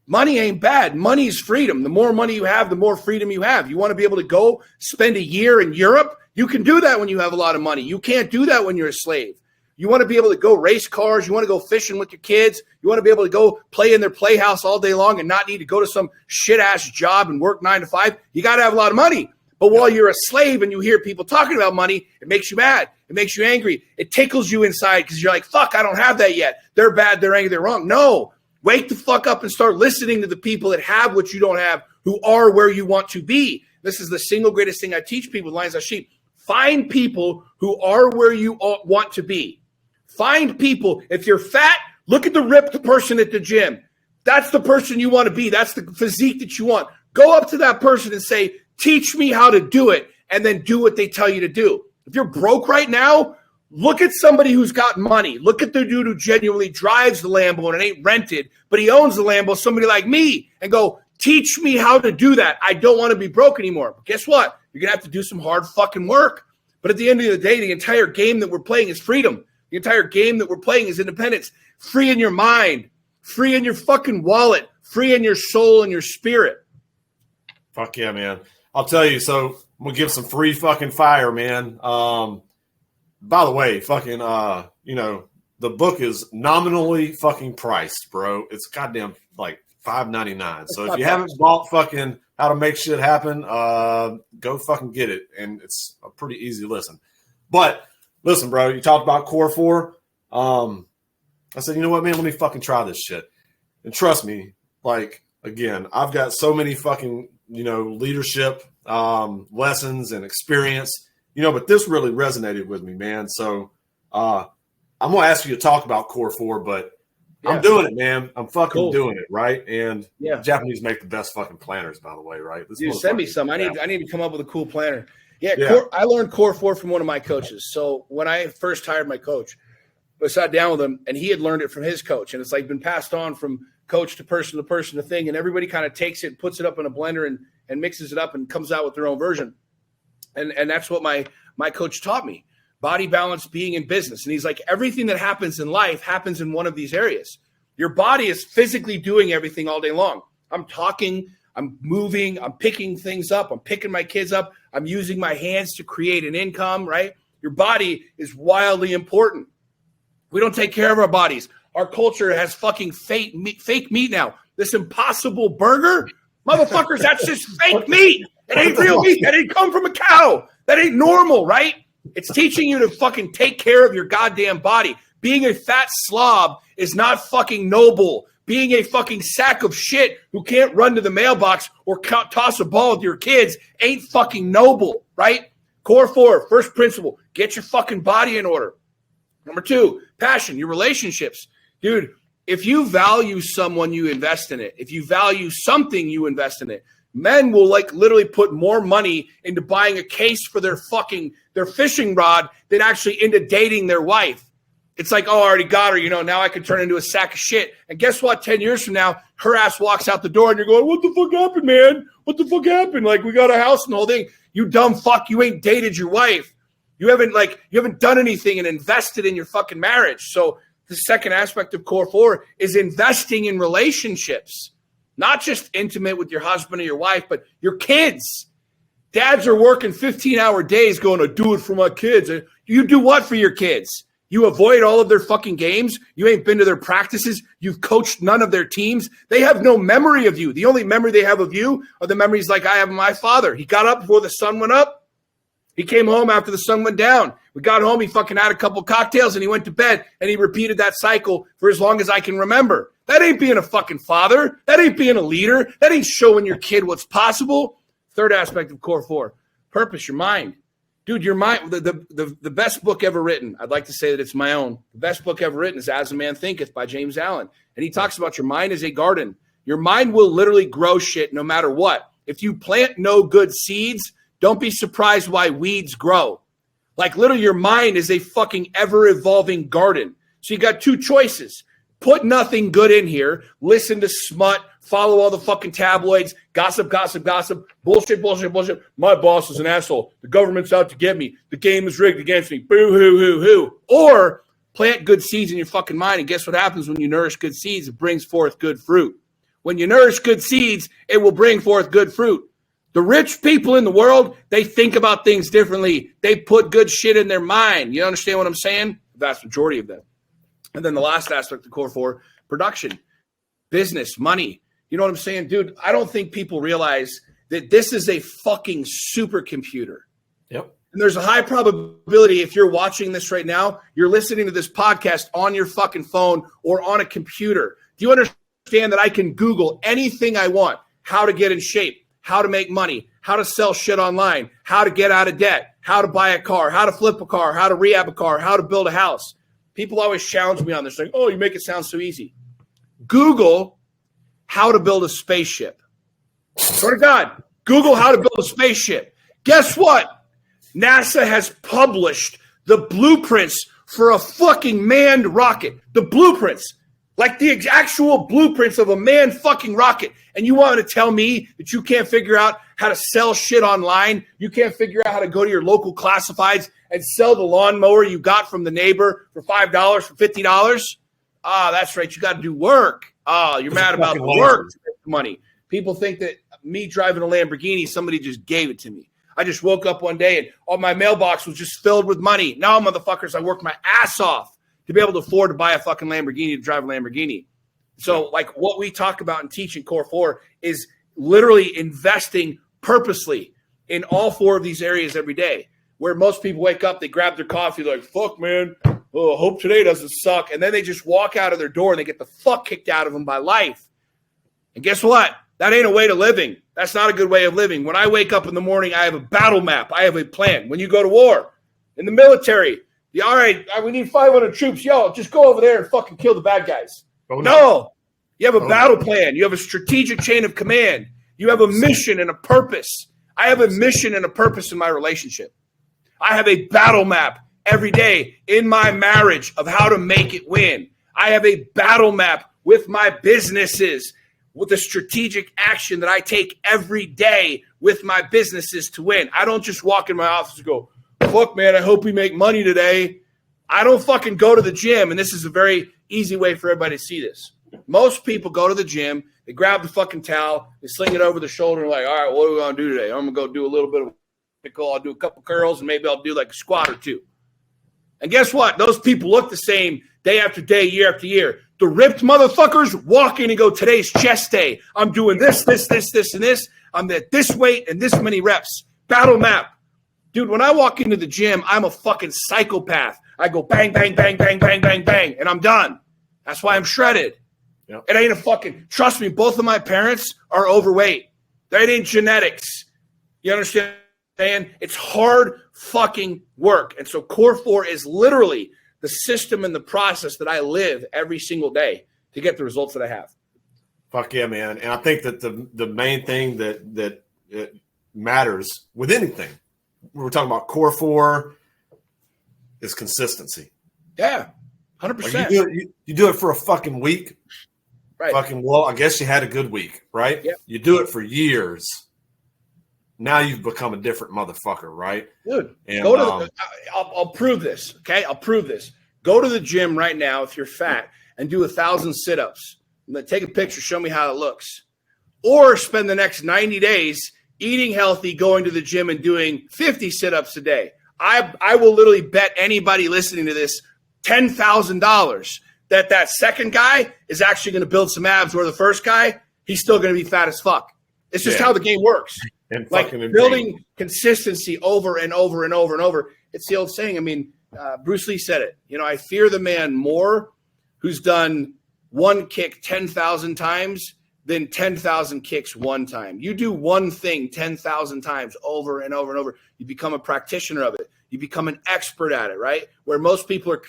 Money ain't bad. Money is freedom. The more money you have, the more freedom you have. You want to be able to go spend a year in Europe? You can do that when you have a lot of money. You can't do that when you're a slave. You want to be able to go race cars. You want to go fishing with your kids. You want to be able to go play in their playhouse all day long and not need to go to some shit-ass job and work 9 to 5. You got to have a lot of money. But while you're a slave and you hear people talking about money, it makes you mad. It makes you angry. It tickles you inside because you're like, fuck, I don't have that yet. They're bad. They're angry. They're wrong. No. Wake the fuck up and start listening to the people that have what you don't have, who are where you want to be. This is the single greatest thing I teach people with Lions on Sheep. Find people who are where you want to be. Find people. If you're fat, look at the ripped person at the gym. That's the person you want to be. That's the physique that you want. Go up to that person and say, teach me how to do it, and then do what they tell you to do. If you're broke right now, look at somebody who's got money. Look at the dude who genuinely drives the Lambo and it ain't rented, but he owns the Lambo, somebody like me, and go, teach me how to do that. I don't want to be broke anymore. But guess what? You're going to have to do some hard fucking work. But at the end of the day, the entire game that we're playing is freedom. The entire game that we're playing is independence. Free in your mind. Free in your fucking wallet. Free in your soul and your spirit. Fuck yeah, man. I'll tell you, so we'll give some free fucking fire, man. By the way, fucking, the book is nominally fucking priced, bro. It's goddamn like $5.99. So if you haven't bought fucking How to Make Shit Happen, go fucking get it. And it's a pretty easy listen. But listen, bro, you talked about Core 4. I said, you know what, man, let me fucking try this shit. And trust me, like, again, I've got so many fucking, leadership lessons and experience, but this really resonated with me, man. So I'm going to ask you to talk about Core 4, but yeah. I'm doing it, man. I'm fucking doing it, right? And Japanese make the best fucking planners, by the way, right? Dude, send me some. I need to come up with a cool planner. Yeah. I learned Core 4 from one of my coaches. So when I first hired my coach, I sat down with him, and he had learned it from his coach. And it's like been passed on from coach to person to thing. And everybody kind of takes it and puts it up in a blender and mixes it up and comes out with their own version. And that's what my coach taught me. Body balance, being in business. And he's like, everything that happens in life happens in one of these areas. Your body is physically doing everything all day long. I'm talking, I'm moving, I'm picking things up, I'm picking my kids up, I'm using my hands to create an income, right? Your body is wildly important. We don't take care of our bodies. Our culture has fucking fake meat now. This Impossible Burger, motherfuckers, that's just fake meat. It ain't real meat. That ain't come from a cow. That ain't normal, right? It's teaching you to fucking take care of your goddamn body. Being a fat slob is not fucking noble. Being a fucking sack of shit who can't run to the mailbox or toss a ball with your kids ain't fucking noble, right? Core 4, first principle, get your fucking body in order. Number 2, passion, your relationships. Dude, if you value someone, you invest in it. If you value something, you invest in it. Men will like literally put more money into buying a case for their fishing rod than actually into dating their wife. It's like, oh, I already got her, now I can turn into a sack of shit. And guess what? 10 years from now, her ass walks out the door and you're going, what the fuck happened, man? What the fuck happened? Like, we got a house and the whole thing. You dumb fuck, you ain't dated your wife. You haven't done anything and invested in your fucking marriage. So the second aspect of Core 4 is investing in relationships. Not just intimate with your husband or your wife, but your kids. Dads are working 15-hour days going to do it for my kids. You do what for your kids? You avoid all of their fucking games. You ain't been to their practices. You've coached none of their teams. They have no memory of you. The only memory they have of you are the memories like I have of my father. He got up before the sun went up. He came home after the sun went down. We got home, he fucking had a couple cocktails, and he went to bed, and he repeated that cycle for as long as I can remember. That ain't being a fucking father. That ain't being a leader. That ain't showing your kid what's possible. Third aspect of Core 4, purpose, your mind. Dude, your mind, the best book ever written, I'd like to say that it's my own. The best book ever written is As a Man Thinketh by James Allen. And he talks about your mind as a garden. Your mind will literally grow shit no matter what. If you plant no good seeds, don't be surprised why weeds grow. Like literally your mind is a fucking ever-evolving garden. So you got two choices. Put nothing good in here. Listen to smut. Follow all the fucking tabloids. Gossip. Bullshit. My boss is an asshole. The government's out to get me. The game is rigged against me. Boo, hoo. Or plant good seeds in your fucking mind. And guess what happens when you nourish good seeds? It brings forth good fruit. When you nourish good seeds, it will bring forth good fruit. The rich people in the world, they think about things differently. They put good shit in their mind. You understand what I'm saying? The vast majority of them. And then the last aspect of Core 4, production, business, money. You know what I'm saying? Dude, I don't think people realize that this is a fucking supercomputer. Yep. And there's a high probability if you're watching this right now, you're listening to this podcast on your fucking phone or on a computer. Do you understand that I can Google anything I want? How to get in shape, how to make money, how to sell shit online, how to get out of debt, how to buy a car, how to flip a car, how to rehab a car, how to build a house. People always challenge me on this, like, oh, you make it sound so easy. Google how to build a spaceship. Swear to God, Google how to build a spaceship. Guess what? NASA has published the blueprints for a fucking manned rocket. The blueprints, like the actual blueprints of a manned fucking rocket. And you want to tell me that you can't figure out how to sell shit online? You can't figure out how to go to your local classifieds and sell the lawnmower you got from the neighbor for $5, for $50? Ah, that's right. You got to do work. Ah, you're mad about the work money. People think that me driving a Lamborghini, somebody just gave it to me. I just woke up one day and all my mailbox was just filled with money. No, motherfuckers, I worked my ass off to be able to afford to buy a fucking Lamborghini, to drive a Lamborghini. So like what we talk about and teach in Core 4 is literally investing purposely in all four of these areas every day. Where most people wake up, they grab their coffee, like, fuck, man, oh, hope today doesn't suck. And then they just walk out of their door and they get the fuck kicked out of them by life. And guess what? That ain't a way to living. That's not a good way of living. When I wake up in the morning, I have a battle map. I have a plan. When you go to war, in the military, all right, we need 500 troops. Yo, just go over there and fucking kill the bad guys. Oh, no. You have a battle plan. You have a strategic chain of command. You have a mission and a purpose. I have a mission and a purpose in my relationship. I have a battle map every day in my marriage of how to make it win. I have a battle map with my businesses, with the strategic action that I take every day with my businesses to win. I don't just walk in my office and go, fuck, man, I hope we make money today. I don't fucking go to the gym, and this is a very easy way for everybody to see this. Most people go to the gym, they grab the fucking towel, they sling it over the shoulder, and like, all right, what are we going to do today? I'm going to go do a little bit of pickle, I'll do a couple curls, and maybe I'll do like a squat or two. And guess what? Those people look the same day after day, year after year. The ripped motherfuckers walk in and go, today's chest day. I'm doing this, and this. I'm at this weight and this many reps. Battle map. Dude, when I walk into the gym, I'm a fucking psychopath. I go bang, bang, bang, bang, bang, bang, bang, and I'm done. That's why I'm shredded. Yep. It ain't a fucking, trust me, both of my parents are overweight. That ain't genetics. You understand? It's hard fucking work. And so Core 4 is literally the system and the process that I live every single day to get the results that I have. Fuck yeah, man. And I think that the main thing that matters with anything, we're talking about Core 4, is consistency. Yeah, 100%. Like you do it for a fucking week. Right. Fucking, well, I guess you had a good week, right? Yep. You do it for years. Now you've become a different motherfucker, right? Dude, and, go to I'll prove this, okay? I'll prove this. Go to the gym right now if you're fat and do 1,000 sit-ups. Take a picture, show me how it looks. Or spend the next 90 days eating healthy, going to the gym and doing 50 sit-ups a day. I will literally bet anybody listening to this $10,000 that second guy is actually going to build some abs, where the first guy, he's still going to be fat as fuck. It's just how the game works. And like fucking building consistency over and over and over and over. It's the old saying. I mean, Bruce Lee said it. You know, I fear the man more who's done one kick 10,000 times than 10,000 kicks one time. You do one thing 10,000 times over and over and over. You become a practitioner of it. You become an expert at it, right? Where most people are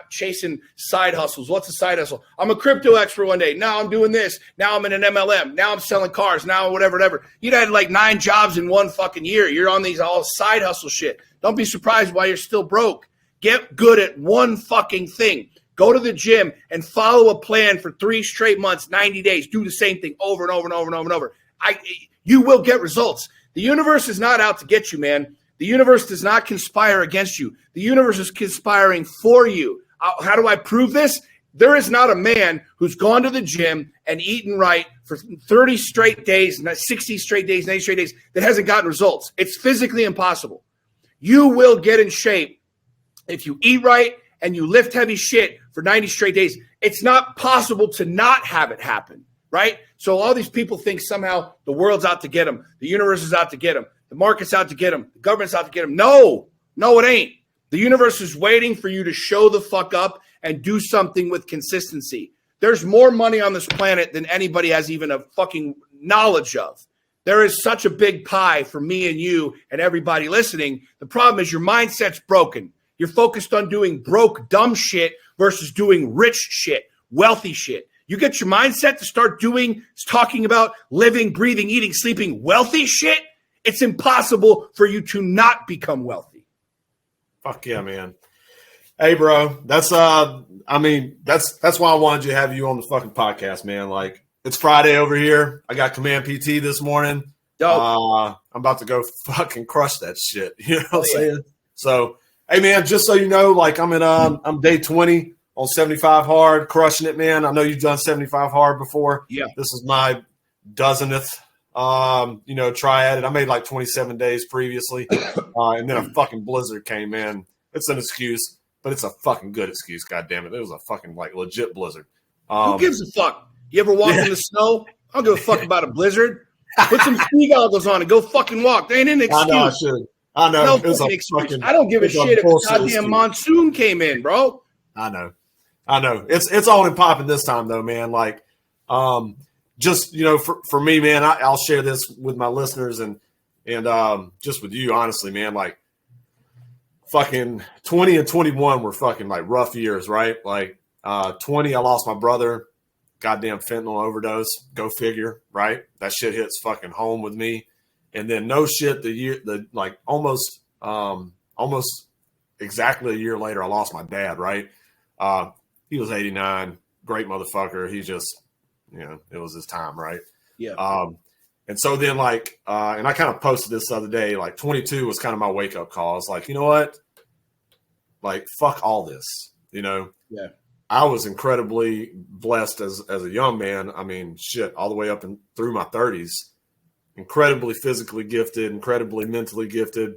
chasing side hustles. What's a side hustle? I'm a crypto expert one day. Now I'm doing this. Now I'm in an MLM. Now I'm selling cars. Now whatever. You'd had like 9 jobs in one fucking year. You're on these all side hustle shit. Don't be surprised why you're still broke. Get good at one fucking thing. Go to the gym and follow a plan for 3 straight months, 90 days. Do the same thing over and over and over and over and over. You will get results. The universe is not out to get you, man. The universe does not conspire against you. The universe is conspiring for you. How do I prove this? There is not a man who's gone to the gym and eaten right for 30 straight days, 60 straight days, 90 straight days that hasn't gotten results. It's physically impossible. You will get in shape if you eat right and you lift heavy shit for 90 straight days. It's not possible to not have it happen, right? So all these people think somehow the world's out to get them. The universe is out to get them. The market's out to get them. The government's out to get them. No, it ain't. The universe is waiting for you to show the fuck up and do something with consistency. There's more money on this planet than anybody has even a fucking knowledge of. There is such a big pie for me and you and everybody listening. The problem is your mindset's broken. You're focused on doing broke, dumb shit versus doing rich shit, wealthy shit. You get your mindset to start talking about living, breathing, eating, sleeping, wealthy shit. It's impossible for you to not become wealthy. Fuck yeah, man. Hey, bro, that's why I wanted to have you on the fucking podcast, man. Like, it's Friday over here. I got Command PT this morning. I'm about to go fucking crush that shit. You know what I'm saying? So, hey, man, just so you know, like, I'm day 20 on 75 hard, crushing it, man. I know you've done 75 hard before. Yeah. This is my dozenth. Try at it. I made like 27 days previously. And then a fucking blizzard came in. It's an excuse, but it's a fucking good excuse. God damn it. It was a fucking like legit blizzard. Who gives a fuck? You ever walk in the snow? I don't give a fuck about a blizzard. Put some ski goggles on and go fucking walk. They ain't an excuse. I know I should. I know. No it was fucking a excuse. fucking, I don't give a shit if a goddamn excuse. monsoon came in, bro. I know. It's on and popping this time though, man. Like, just, for me, man, I'll share this with my listeners and just with you, honestly, man, like fucking 20 and 21 were fucking like rough years, right? Like 20, I lost my brother, goddamn fentanyl overdose. Go figure, right? That shit hits fucking home with me. And then no shit, almost exactly a year later, I lost my dad, right? He was 89, great motherfucker. He just, it was his time, right? Yeah. And so then and I kind of posted this the other day, like 22 was kind of my wake up call. It's like, you know what? Like, fuck all this, Yeah. I was incredibly blessed as a young man. I mean, shit, all the way up and through my 30s, incredibly physically gifted, incredibly mentally gifted.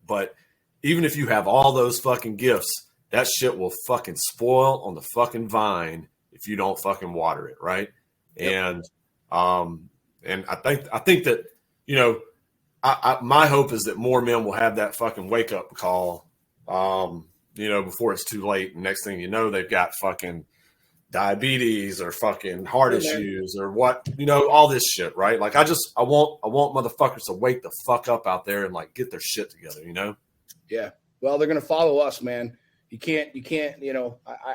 But even if you have all those fucking gifts, that shit will fucking spoil on the fucking vine if you don't fucking water it, right? Yep. And I think that, my hope is that more men will have that fucking wake up call, before it's too late. And next thing you know, they've got fucking diabetes or fucking heart issues or what, all this shit, right? Like I want motherfuckers to wake the fuck up out there and like get their shit together, Yeah. Well, they're going to follow us, man. You can't,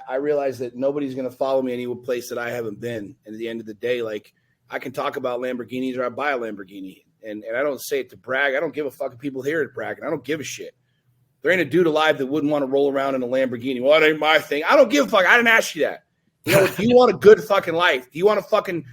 I realize that nobody's going to follow me any place that I haven't been. And at the end of the day, like I can talk about Lamborghinis or I buy a Lamborghini and I don't say it to brag. I don't give a fuck if people hear it bragging. I don't give a shit. There ain't a dude alive that wouldn't want to roll around in a Lamborghini. Well, it ain't my thing. I don't give a fuck. I didn't ask you that. Do you want a good fucking life? Do you want to fucking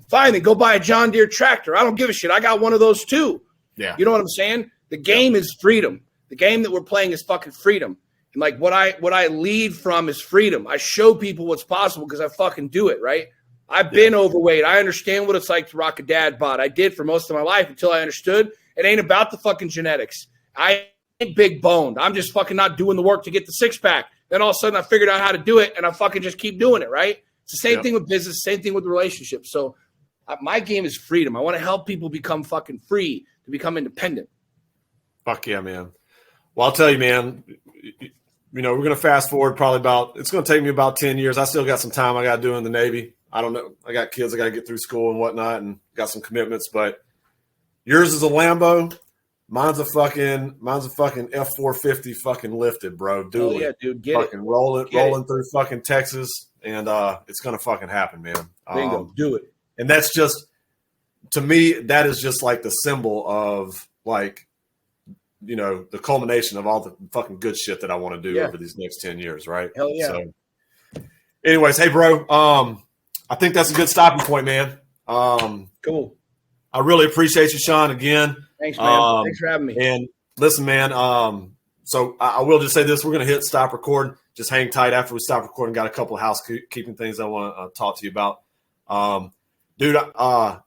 fine? Then go buy a John Deere tractor. I don't give a shit. I got one of those too. Yeah. You know what I'm saying? The game is freedom. The game that we're playing is fucking freedom. And like what I lead from is freedom. I show people what's possible because I fucking do it, right? I've been overweight. I understand what it's like to rock a dad bod. I did for most of my life until I understood it ain't about the fucking genetics. I ain't big boned. I'm just fucking not doing the work to get the six pack. Then all of a sudden I figured out how to do it and I fucking just keep doing it, right? It's the same thing with business, same thing with relationships. So My game is freedom. I want to help people become fucking free, to become independent. Fuck yeah, man. Well, I'll tell you, man, we're going to fast forward it's going to take me about 10 years. I still got some time I got to do in the Navy. I don't know. I got kids I got to get through school and whatnot and got some commitments, but yours is a Lambo. Mine's a fucking F-450 fucking lifted, bro. Dude, yeah, dude, get fucking it. rolling through fucking Texas, and it's going to fucking happen, man. Bingo, do it. And that's just, to me, that is just like the symbol of like, the culmination of all the fucking good shit that I want to do over these next 10 years, right? Hell yeah. So, anyways, hey, bro, I think that's a good stopping point, man. Cool. I really appreciate you, Sean, again. Thanks, man. Thanks for having me. And listen, man, so I will just say this. We're going to hit stop recording. Just hang tight after we stop recording. Got a couple of housekeeping things I want to talk to you about. Dude, I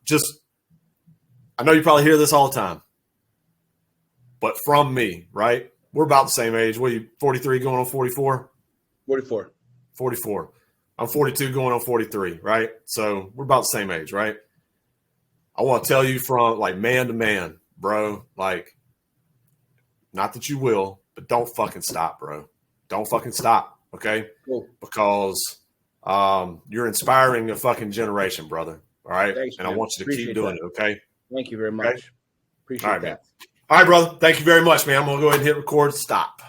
know you probably hear this all the time, but from me, right? We're about the same age. What are you, 43 going on 44? 44. 44. I'm 42 going on 43, right? So we're about the same age, right? I want to tell you from like man to man, bro, like, not that you will, but don't fucking stop, bro. Don't fucking stop, okay? Cool. Because you're inspiring a fucking generation, brother, all right? Thanks, and I want you to keep doing it, okay? Thank you very much. Okay? Appreciate all right, that. Man. All right, brother. Thank you very much, man. I'm going to go ahead and hit record. Stop.